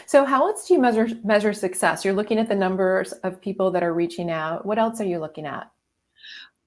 So how else do you measure success? You're looking at the numbers of people that are reaching out. What else are you looking at?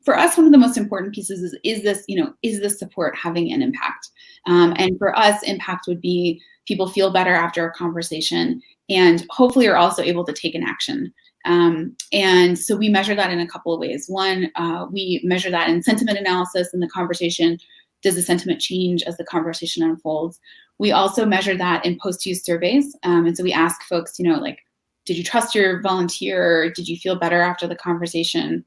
For us, one of the most important pieces is this, is this support having an impact? And for us, impact would be people feel better after a conversation and hopefully are also able to take an action. And so we measure that in a couple of ways. One, we measure that in sentiment analysis in the conversation. Does the sentiment change as the conversation unfolds? We also measure that in post-use surveys. And so we ask folks, did you trust your volunteer? Did you feel better after the conversation?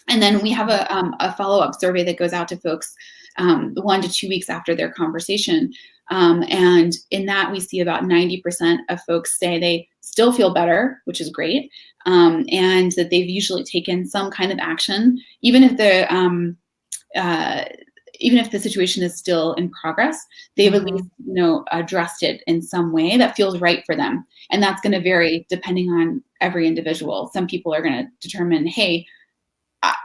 And then we have a follow-up survey that goes out to folks 1 to 2 weeks after their conversation. And in that, we see about 90% of folks say they still feel better, which is great, and that they've usually taken some kind of action, even if the situation is still in progress. They've at least addressed it in some way that feels right for them. And that's going to vary depending on every individual. Some people are going to determine, hey,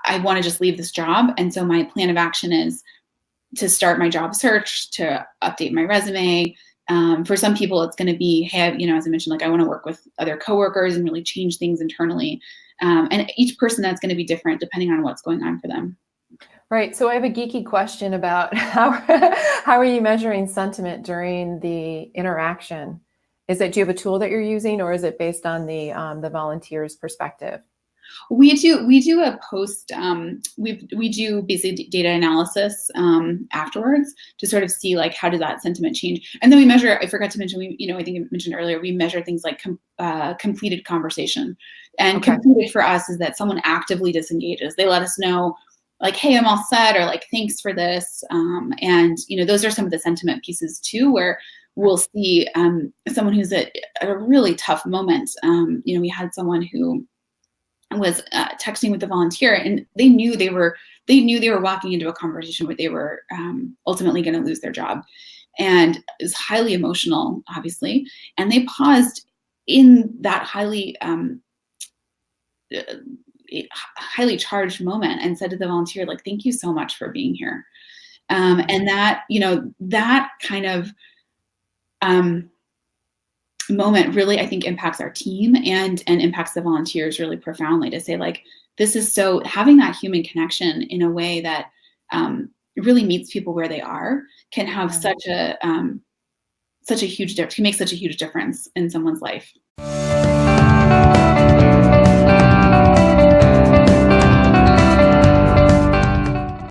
I want to just leave this job. And so my plan of action is to start my job search, to update my resume. For some people, it's going to be, hey, as I mentioned, I want to work with other coworkers and really change things internally. And each person, that's going to be different depending on what's going on for them. Right. So I have a geeky question about how are you measuring sentiment during the interaction? Do you have a tool that you're using, or is it based on the volunteer's perspective? We do a post. We do basically data analysis afterwards to sort of see how did that sentiment change, and then we measure. I forgot to mention I think I mentioned earlier, we measure things like completed conversation, and Okay. Completed for us is that someone actively disengages. They let us know, hey, I'm all set, or thanks for this, and those are some of the sentiment pieces too, where we'll see someone who's at a really tough moment. We had someone who was texting with the volunteer, and they knew they were walking into a conversation where they were ultimately going to lose their job, and it was highly emotional, obviously. And they paused in that highly charged moment and said to the volunteer, thank you so much for being here. And that that kind of moment really, I think, impacts our team and impacts the volunteers really profoundly, to say this is so, having that human connection in a way that really meets people where they are can have such a huge difference, can make such a huge difference in someone's life.